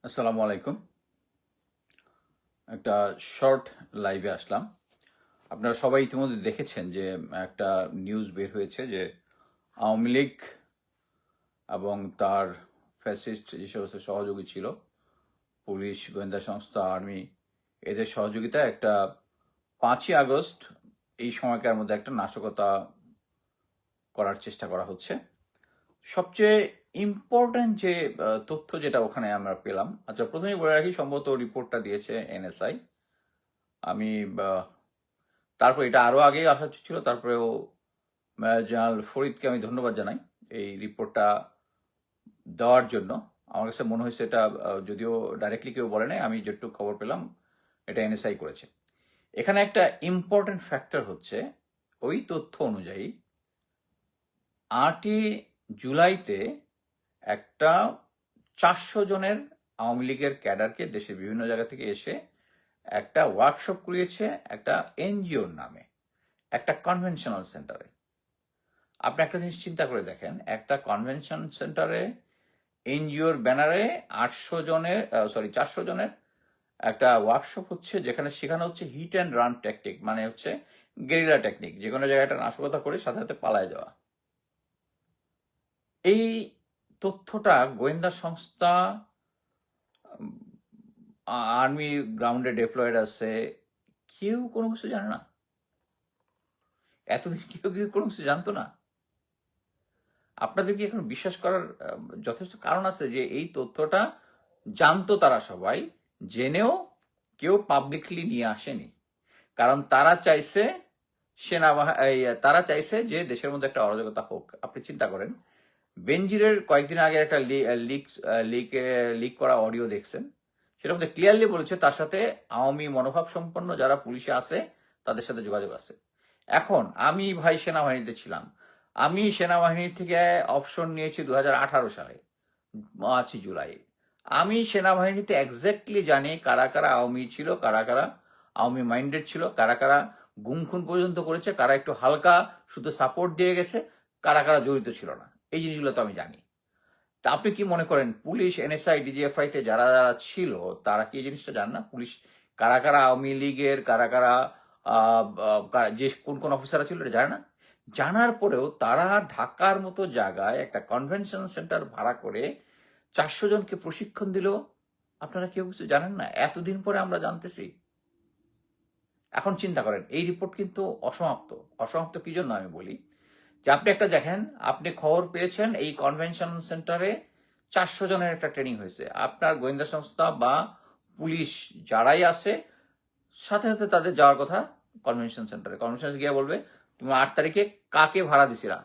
আসসালামু আলাইকুম। একটা শর্ট লাইভে আসলাম। আপনারা সবাই ইতিমধ্যে দেখেছেন যে একটা নিউজ বের হয়েছে যে আওয়ামী লীগ এবং তার ফ্যাসিস্ট যে সমস্ত সহযোগী ছিল, পুলিশ, গোয়েন্দা সংস্থা, আর্মি, এদের সহযোগিতায় একটা 5ই আগস্ট এই সময়কার মধ্যে একটা নাশকতা করার চেষ্টা করা হচ্ছে। সবচেয়ে ইম্পর্ট্যান্ট যে তথ্য যেটা ওখানে আমরা পেলাম, আচ্ছা প্রথমেই বলে রাখি, সম্ভবত রিপোর্টটা দিয়েছে এনএসআই। আমি তারপর এটা আরো আগেই আসা ছিল, তারপরেও মেজর জেনারেল ফরিদকে আমি ধন্যবাদ জানাই এই রিপোর্টটা দেওয়ার জন্য। আমার কাছে মনে হয়েছে এটা যদিও ডাইরেক্টলি কেউ বলে নাই, আমি যেটুকু খবর পেলাম এটা এনএসআই করেছে। এখানে একটা ইম্পর্টেন্ট ফ্যাক্টর হচ্ছে, ওই তথ্য অনুযায়ী 8ই জুলাইতে একটা 400 জনের আওয়ামী লীগের ক্যাডারকে দেশের বিভিন্ন জায়গা থেকে এসে একটা ওয়ার্কশপ করিয়েছে একটা এনজিওর নামে, একটা কনভেনশনাল সেন্টারে। আপনি একটা জিনিস চিন্তা করে দেখেন, একটা কনভেনশন সেন্টারে এনজিওর ব্যানারে 400 জনের একটা ওয়ার্কশপ হচ্ছে, যেখানে শেখানো হচ্ছে হিট অ্যান্ড রান টেকনিক, মানে হচ্ছে গেরিলা টেকনিক, যে কোনো জায়গায় একটা নাশকতা করে সাথে সাথে পালায় যাওয়া। এই তথ্যটা গোয়েন্দা সংস্থা, আর্মি গ্রাউন্ডে ডিপ্লয়েড আছে, কেউ কোনো কিছু জানে না। এতদিন কেউ কেউ কোনো কিছু জানতো না। আপনাদের কি এখন বিশ্বাস করার যথেষ্ট কারণ আছে যে এই তথ্যটা জানতো তারা সবাই, জেনেও কেউ পাবলিকলি নিয়ে আসেনি? কারণ তারা চাইছে তারা চাইছে যে দেশের মধ্যে একটা অরাজকতা হোক। আপনি চিন্তা করেন, বেনজিরের কয়েকদিন আগে একটা লিক করা অডিও দেখছেন, সেটার মধ্যে ক্লিয়ারলি বলেছে তার সাথে আওয়ামী মনোভাব সম্পন্ন যারা পুলিশে আছে তাদের সাথে যোগাযোগ আছে। এখন আমি ভাই সেনাবাহিনীতে ছিলাম, আমি সেনাবাহিনী থেকে অপশন নিয়েছি 2018 সালে 5 জুলাই। আমি সেনাবাহিনীতে এক্স্যাক্টলি জানি কারা কারা আওয়ামী ছিল, কারা কারা আওয়ামী মাইন্ডেড ছিল, কারা কারা গুম খুন পর্যন্ত করেছে, কারা একটু হালকা শুধু সাপোর্ট দিয়ে গেছে, কারা কারা জড়িত ছিল না। এই জিনিসগুলো তো আমি জানি। তা আপনি কি মনে করেন পুলিশ, এনএসআই, ডিজিএফআই তে যারা যারা ছিল তারা কি এই জিনিসটা জানে না? পুলিশ কারা কারা আওয়ামী লীগের, কারা কারা যে কোন কোন অফিসাররা ছিল এটা জানে না? জানার পরেও তারা ঢাকার মতো জায়গায় একটা কনভেনশন সেন্টার ভাড়া করে 400 জনকে প্রশিক্ষণ দিল। আপনারা কেউ কিছু জানেন না? এতদিন পরে আমরা জানতেছি। এখন চিন্তা করেন, এই রিপোর্ট কিন্তু অসমাপ্ত। অসমাপ্ত কি জন্য আমি বলি, যে আপনি একটা দেখেন, আপনি খবর পেয়েছেন এই কনভেনশন সেন্টারে 400 জনের একটা ট্রেনিং হয়েছে। আপনার গোয়েন্দা সংস্থা বা পুলিশ যারাই আছে, সাথে সাথে তাদের যাওয়ার কথা কনভেনশন সেন্টারে। কনভেনশন গিয়ে বলবে তুমি 8 তারিখে কাকে ভাড়া দিছিলা,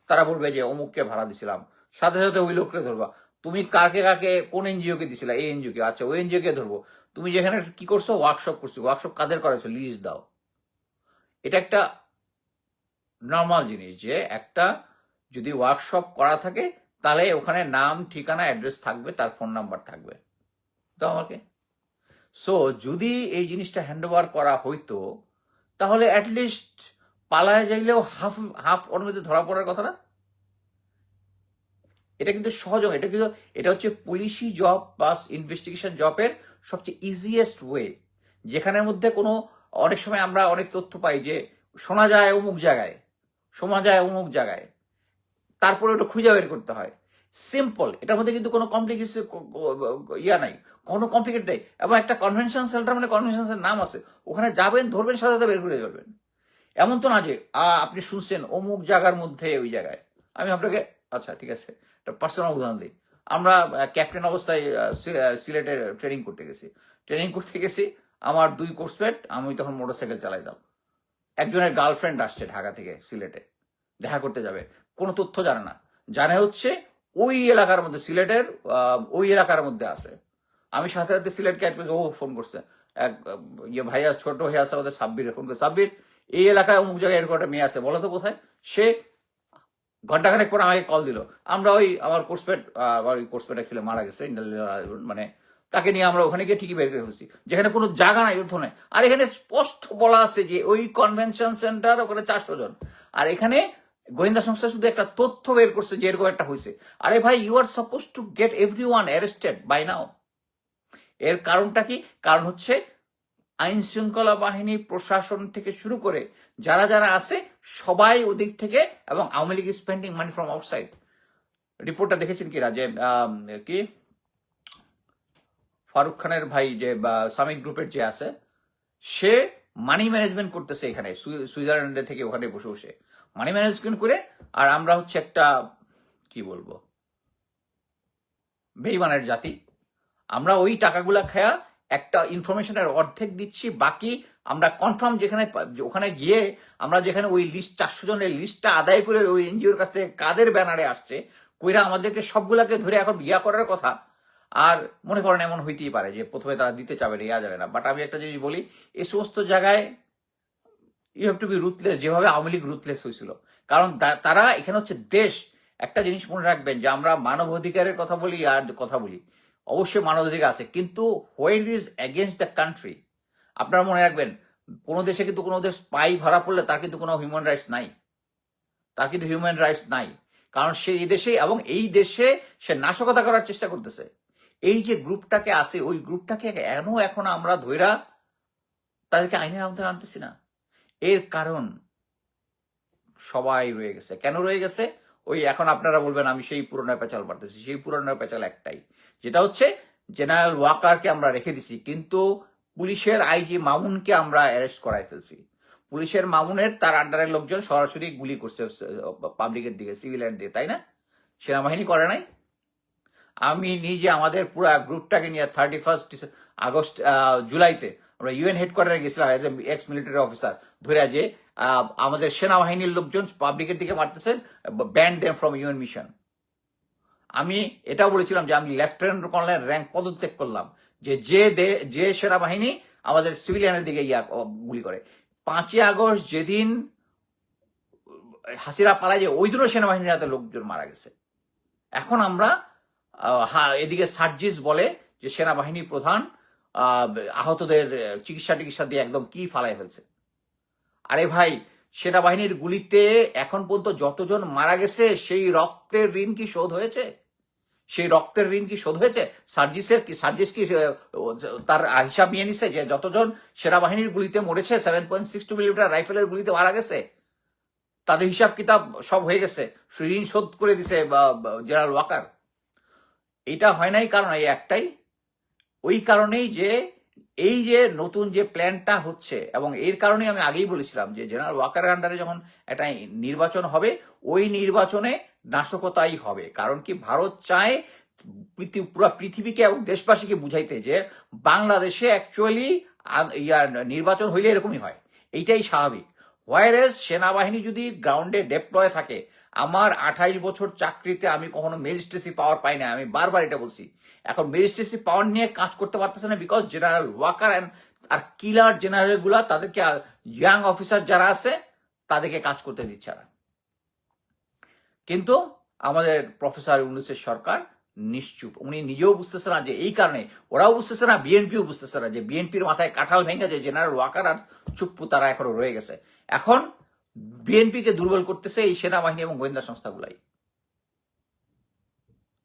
তারা বলবে যে অমুককে ভাড়া দিছিলাম। সাথে সাথে ওই লোককে ধরবা, তুমি কাকে কাকে কোন এনজিও কে দিছিলা, এই এনজিও কে, আচ্ছা ওই এনজিও কে ধরবো। তুমি যেখানে কি করছো, ওয়ার্কশপ করছো, ওয়ার্কশপ কাদের করাইছো, লিস্ট দাও। এটা একটা নর্মাল জিনিস যে একটা যদি ওয়ার্কশপ করা থাকে তাহলে ওখানে নাম, ঠিকানা, অ্যাড্রেস থাকবে, তার ফোন নাম্বার থাকবে। তো আমাকে সো যদি এই জিনিসটা হ্যান্ড ওভার করা হইতো তাহলে অ্যাটলিস্ট পালায় যাইলেও হাফ হাফ ওর মধ্যে ধরা পড়ার কথা না? এটা কিন্তু সহজ, এটা হচ্ছে পুলিশি জব বা ইনভেস্টিগেশন জবের সবচেয়ে ইজিয়েস্ট ওয়ে, যেখানের মধ্যে কোনো, অনেক সময় আমরা অনেক তথ্য পাই যে শোনা যায় অমুক জায়গায়, শোনা যায় অমুক জায়গায়, তারপরে ওটা খুঁজে বের করতে হয়। সিম্পল, এটার মধ্যে কিন্তু কোনো কমপ্লিকেশন নাই, কোনো কমপ্লিকেট নেই। এবং একটা কনভেনশন সেন্টার মানে কনভেনশন সেন্টার নাম আছে, ওখানে যাবেন, ধরবেন, সাথে সাথে বের করে যাবেন। এমন তো না যে আপনি শুনছেন অমুক জায়গার মধ্যে ওই জায়গায়। আমি আপনাকে, আচ্ছা ঠিক আছে, একটা পার্সোনাল উদাহরণ দিই। আমরা ক্যাপ্টেন অবস্থায় সিলেটে ট্রেনিং করতে গেছি। আমার 2 কোর্সমেট, আমি তখন মোটরসাইকেল চালাইতাম। একজনের গার্লফ্রেন্ড আসছে ঢাকা থেকে সিলেটে দেখা করতে যাবে, কোনো তথ্য জানে না, জানে হচ্ছে ওই এলাকার মধ্যে, সিলেটের ওই এলাকার মধ্যে আছে। আমি সাথে সাথে সিলেট ক্যাপ্টেন ও ফোন করছে, এক ভাইয়া, ছোট ভাইয়া আছে আমাদের, সাব্বির, ফোন করে, সাব্বির এই এলাকায় অমুক জায়গায় এরকম একটা মেয়ে আছে, বলো তো কোথায়। সে ঘন্টাখানেক পর আমাকে কল দিল। আমরা ওই আমার কোর্সপেট, আবার ওই কোর্সপেটে খেলে মারা গেছে, মানে তাকে নিয়ে আমরা ওখানে গিয়ে ঠিকই বের করে ফেলছি, যেখানে কোনো জায়গা নাই, তথ্য নাই। আর এখানে স্পষ্ট বলা আছে যে ওই কনভেনশন সেন্টার, ওখানে 400 জন, আর এখানে গোয়েন্দা সংস্থা শুধু একটা তথ্য বের করছে যে এরকম একটা হয়েছে। আরে ভাই, you are suppose to get everyone arrested by now. এর কারণটা কি? কারণ হচ্ছে আইন শৃঙ্খলা বাহিনী, প্রশাসন থেকে শুরু করে যারা যারা আছে সবাই ওদিক থেকে, এবং Awami League spending money from outside. রিপোর্টটা দেখেছেন কিনা যে কি ফারুক খানের ভাই যে সামিট গ্রুপের যে আছে, সে মানি ম্যানেজমেন্ট করতেছে এখানে সুইজারল্যান্ডে থেকে, ওখানে বসে বসে মানি ম্যানেজমেন্ট করে। আর আমরা হচ্ছে একটা কি বলবো বেইমানের জাতি। আমরা ওই টাকাগুলা খায়া একটা ইনফরমেশনের অর্ধেক দিচ্ছি, বাকি আমরা কনফার্ম যেখানে ওখানে গিয়ে আমরা যেখানে ওই লিস্ট 400 জনের লিস্টটা আদায় করে ওই এনজিওর কাছ থেকে কাদের ব্যানারে আসছে কইরা আমাদেরকে সবগুলাকে ধরে এখন ইয়া করার কথা। আর মনে করেন এমন হইতেই পারে যে প্রথমে তারা দিতে চাবে না, ইয়া যাবে না। বাট আমি একটা জিনিস বলি, এই সমস্ত জায়গায় you have to be ruthless, যেভাবে আওয়ামী লীগ রুথলেস হয়েছিল। কারণ তারা এখানে হচ্ছে দেশ। একটা জিনিস মনে রাখবেন যে আমরা মানব অধিকারের কথা বলি আর কথা বলি, অবশ্যই মানব অধিকার আছে, কিন্তু where is against the country. আপনারা মনে রাখবেন, কোনো দেশে কিন্তু কোনো দেশ স্পাই ধরা পড়লে তার কিন্তু কোনো হিউম্যান রাইটস নাই, তার কিন্তু হিউম্যান রাইটস নাই। কারণ সে এই দেশে, এবং এই দেশে সে নাশকতা করার চেষ্টা করতেছে। এই যে গ্রুপটাকে আছে, ওই গ্রুপটাকে এখন আমরা ধইরা তাদেরকে আইনের আওতায় আনতেছি না। এর কারণ সবাই রয়ে গেছে। কেন রয়ে গেছে? ওই এখন আপনারা বলবেন আমি সেই পুরনো পেঁচাল পারতেছি। সেই পুরনো পেঁচাল একটাই, যেটা হচ্ছে জেনারেল ওয়াকারকে আমরা রেখে দিছি, কিন্তু পুলিশের আইজি মামুনকে আমরা অ্যারেস্ট করাই ফেলছি। পুলিশের মামুনের তার আন্ডারের লোকজন সরাসরি গুলি করছে পাবলিকের দিকে, সিভিলিয়ান দিয়ে, তাই না? সেনাবাহিনী করে নাই। আমি নিজে আমাদের পুরো গ্রুপটাকে নিয়ে 31 আগস্ট জুলাইতে আমরা ইউএন হেডকোয়ার্টারে গেছিলাম এজ এক্স মিলিটারি অফিসার, ধরে যে আমাদের সেনাবাহিনীর লোকজন পাবলিকের দিকে মারতেছেন, ban them from UN mission. আমি এটাও বলেছিলাম যে আমি লেফটেন্যান্ট কর্নেল র্যাঙ্ক পদত্যাগ করলাম, যে সেনাবাহিনী আমাদের সিভিলিয়ানের দিকে গুলি করে। 5ই আগস্ট যেদিন হাসিরা পালায়, যে ওই দিনও সেনাবাহিনীর হাতে লোকজন মারা গেছে। এখন আমরা এদিকে সার্জিস বলে যে সেনাবাহিনী প্রধান আহতদের চিকিৎসা দিয়ে একদম কি ফালাই ফেলছে। আরে ভাই, সেনাবাহিনীর গুলিতে এখন পর্যন্ত যতজন মারা গেছে সেই রক্তের ঋণ কি শোধ হয়েছে? সেই রক্তের ঋণ কি শোধ হয়েছে? সার্জিস কি তার হিসাব নিয়ে নিছে যে যতজন সেনাবাহিনীর গুলিতে মরেছে, 7.62 মিলিমিটার রাইফেলের গুলিতে মারা গেছে, তাদের হিসাব কিতাব সব হয়ে গেছে, ঋণ শোধ করে দিছে জেনারেল ওয়াকার? এটা হয় নাই কারণ এই একটাই, ওই কারণেই যে এই যে নতুন যে প্ল্যানটা হচ্ছে, এবং এর কারণে আমি আগেই বলেছিলাম যে জেনারেল ওয়াকারের আন্ডারে যখন একটা নির্বাচন হবে, ওই নির্বাচনে নাশকতাই হবে। কারণ কি, ভারত চায় পুরো পৃথিবীকে এবং দেশবাসীকে বুঝাইতে যে বাংলাদেশে অ্যাকচুয়ালি নির্বাচন হইলে এরকমই হয়, এইটাই স্বাভাবিক। হোয়ারেস সেনাবাহিনী যদি গ্রাউন্ডে ডেপ্লয় থাকে, আমার 28 বছর চাকরিতে আমি কখনো ম্যাজিস্ট্রেসি পাওয়ার পাই না, আমি বারবার এটা বলছি। এখন ম্যাজিস্ট্রেসি পাওয়ার নিয়ে কাজ করতে পারতেছে না, বিকজ জেনারেল ওয়াকার আর কিলার জেনারেল গুলা তাদেরকে, ইয়াং অফিসার যারা আছে তাদেরকে কাজ করতে দিচ্ছে না। কিন্তু আমাদের প্রফেসর ইউনূসের সরকার নিশ্চুপ, উনি নিজেও বুঝতেছে না যে এই কারণে, ওরাও বুঝতেছে না, বিএনপিও বুঝতেছে না যে বিএনপির মাথায় কাঁঠাল ভেঙে যে জেনারেল ওয়াকার আর চুপ্পু তারা এখনো রয়ে গেছে। এখন বিএনপিকে দুর্বল করতেছে এই সেনাবাহিনী এবং গোয়েন্দা সংস্থাগুলাই।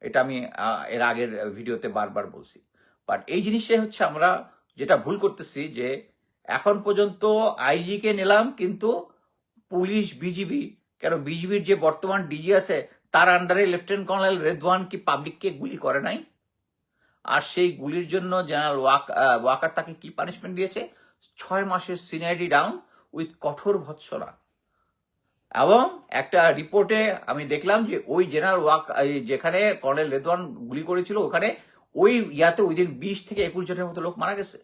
এটা আমি এর আগের ভিডিওতে বারবার বলছি। বাট এই জিনিসটাই হচ্ছে আমরা যেটা ভুল করতেছি, যে এখন পর্যন্ত আইজি কে নিলাম, কিন্তু পুলিশ, বিজিবি, কেন বিজিবির যে বর্তমান ডিজি আছে তার আন্ডারে লেফটেন্যান্ট কর্নেল রেদওয়ান কি পাবলিককে গুলি করে নাই? আর সেই গুলির জন্য জেনারেল ওয়াকার তাকে কি পানিশমেন্ট দিয়েছে? 6 মাসের সিনিয়রিটি ডাউন উইথ কঠোর ভৎসনা। এবং একটা রিপোর্টে আমি দেখলাম যে ওই জেনারেল যেখানে কর্নেল রেদওয়ান গুলি করেছিল, ওখানে ওই ওই দিন 20 থেকে 21 জনের মতো লোক মারা গেছে।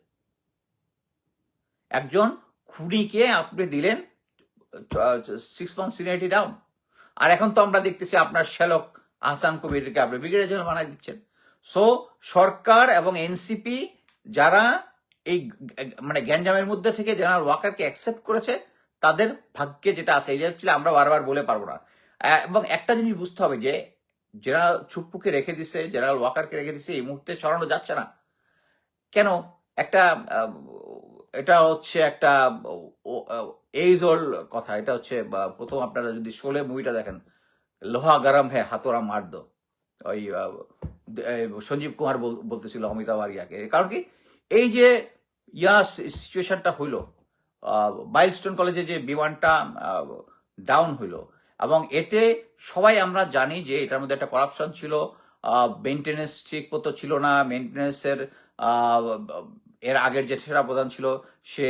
একজন খুনিকে আপনি দিলেন 6 মান্থ সিনিয়রিটি ডাউন। আর এখন তো আমরা দেখতেছি আপনার শ্যালক আহসান কবিরকে আপনি ব্রিগেডিয়ার জেনারেল বানাই দিচ্ছেন। সো সরকার এবং এনসিপি যারা এই মানে গ্যাঞ্জামের মধ্যে থেকে জেনারেল ওয়াকারকে অ্যাকসেপ্ট করেছে, তাদের ভাগ্যে যেটা আছে, এটা হচ্ছে আমরা বারবার বলে পারবো না। এবং একটা জিনিস বুঝতে হবে যে জেনারেল চুপ্পুকে রেখে দিছে, জেনারেল ওয়াকারকে রেখে দিছে, এই মুহূর্তে সরানো যাচ্ছে না। কেন? একটা এটা হচ্ছে একটা এইজ ওল্ড কথা। এটা হচ্ছে প্রথম আপনারা যদি শোলে মুভিটা দেখেন, লোহা গরম হ্যাঁ হাতোরা মার দো, ওই সঞ্জীব কুমার বলতেছিল অমিতাভ আরিয়াকে। কারণ কি, এই যে সিচুয়েশনটা হইলো, মাইলস্টোন কলেজে যে বিমানটা ডাউন হইলো, এবং এতে সবাই আমরা জানি যে এটার মধ্যে একটা করাপশন ছিল, মেনটেনেন্স ঠিক মতো ছিল না, মেনটেনেন্সের এর আগের যে সেরা প্রধান ছিল সে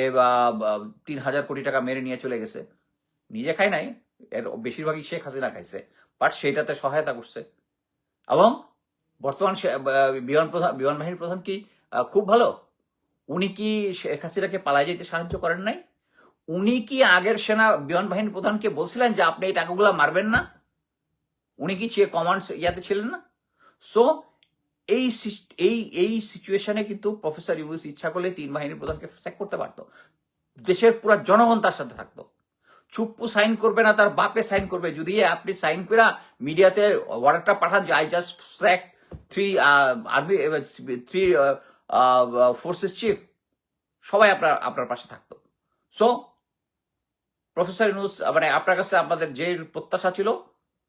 3,000 কোটি টাকা মেরে নিয়ে চলে গেছে। নিজে খায় নাই, এর বেশিরভাগই শেখ হাসিনা খাইছে, বাট সেটাতে সহায়তা করছে। এবং বর্তমান বিমান বাহিনীর প্রধান কি খুব ভালো? উনি কি শেখ হাসিনাকে পালায় যেতে সাহায্য করেন নাই? উনি কি আগের সেনা বিমান বাহিনীর প্রধানকে বলছিলেন যে আপনি এই টাকাগুলো মারবেন না? উনি কি কমান্ড ইয়াতে ছিলেন না? সো এই সিচুয়েশনে কিন্তু প্রফেসর ইউনুস ইচ্ছা করলে 3 বাহিনীর প্রধানকে স্যাক করতে পারতো। দেশের পুরো জনগণ তার সাথে থাকতো। চুপ্পু সাইন করবে না, তার বাপে সাইন করবে। যদি আপনি সাইন করে মিডিয়াতে অর্ডারটা পাঠান যে I just sack 3 army 3 forces chief, সবাই আপনার পাশে থাকতো। সো প্রফেসর ইউনুস মানে আপনার কাছে আমাদের যে প্রত্যাশা ছিল,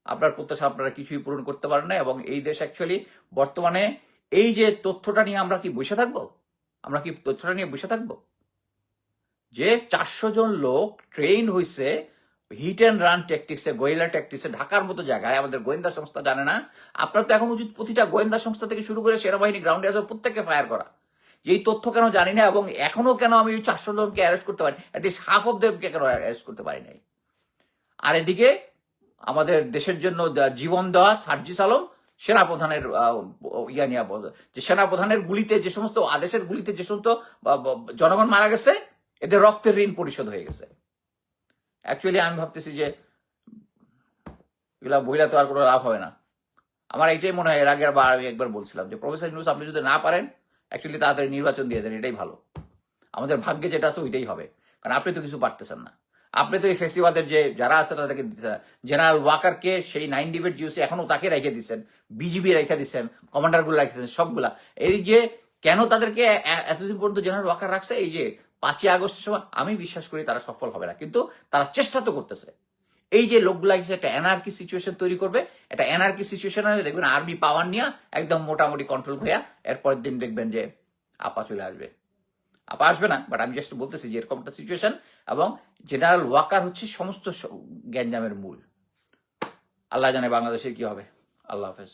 আপনার প্রত্যাশা আপনারা কিছুই পূরণ করতে পারেন না। এবং এই দেশ অ্যাকচুয়ালি বর্তমানে এই যে তথ্যটা নিয়ে আমরা কি বসে থাকবো? আমরা কি তথ্যটা নিয়ে বসে থাকবো যে 400 জন লোক ট্রেন হয়েছে হিট অ্যান্ড রান ট্যাকটিক্সে, গোয়েন্দা ট্যাকটিক্সে, ঢাকার মতো জায়গায় আমাদের গোয়েন্দা সংস্থা জানে না? আপনার তো এখন উচিত প্রতিটা গোয়েন্দা সংস্থা থেকে শুরু করে সেনাবাহিনী গ্রাউন্ডে আসা প্রত্যেককে ফায়ার করা। এই তথ্য কেন জানি না, এবং এখনো কেন আমি 400 জনকে অ্যারেস্ট করতে পারি, অ্যাটলিস্ট হাফ অফ দেমকে কেন অ্যারেস্ট করতে পারি নাই? আর এদিকে আমাদের দেশের জন্য জীবন দেওয়া সার্জিস আলম সেনাপ্রধানের ইয়া নিয়ে যে সেনাপ্রধানের গুলিতে, যে সমস্ত আদেশের গুলিতে যে সমস্ত জনগণ মারা গেছে, এদের রক্তের ঋণ পরিশোধ হয়ে গেছে। অ্যাকচুয়ালি আমি ভাবতেছি যে এগুলা বইলা তো আর কোনো লাভ হবে না। আমার এইটাই মনে হয়, এর আগে আমি একবার বলছিলাম যে প্রফেসর ইউনুস আপনি যদি না পারেন অ্যাকচুয়ালি তাড়াতাড়ি নির্বাচন দিয়ে দেন, এটাই ভালো। আমাদের ভাগ্যে যেটা আছে ওইটাই হবে, কারণ আপনি তো কিছু পারতেছেন না। আপনি তো এই ফেসিবাদের যে যারা আছে তাদেরকে জেনারেল ওয়াকারকে সেই 9 ডিবেট জিওসি এখনো তাকে রেখে দিচ্ছেন, বিজিবি রেখে দিচ্ছেন, কমান্ডারগুলো রেখে দিচ্ছেন সবগুলা। এই যে কেন তাদেরকে এতদিন পর্যন্ত জেনারেল ওয়াকার রাখছে, এই যে 5ই আগস্টের সময়, আমি বিশ্বাস করি তারা সফল হবে না, কিন্তু তারা চেষ্টা তো করতেছে। এই যে লোকগুলা একটা এনআরকি সিচুয়েশন তৈরি করবে, একটা এনআরকি সিচুয়েশন দেখবেন আর্মি পাওয়ার নিয়ে একদম মোটামুটি কন্ট্রোল হইয়া এরপরের দিন দেখবেন যে আপা চলে আসবে। আপা আসবে না, বাট আমি জাস্ট বলতেছি যে এরকম একটা সিচুয়েশন। এবং জেনারেল ওয়াকার হচ্ছে সমস্ত গ্যাঞ্জামের মূল। আল্লাহ জানে বাংলাদেশের কি হবে। আল্লাহ হাফেজ।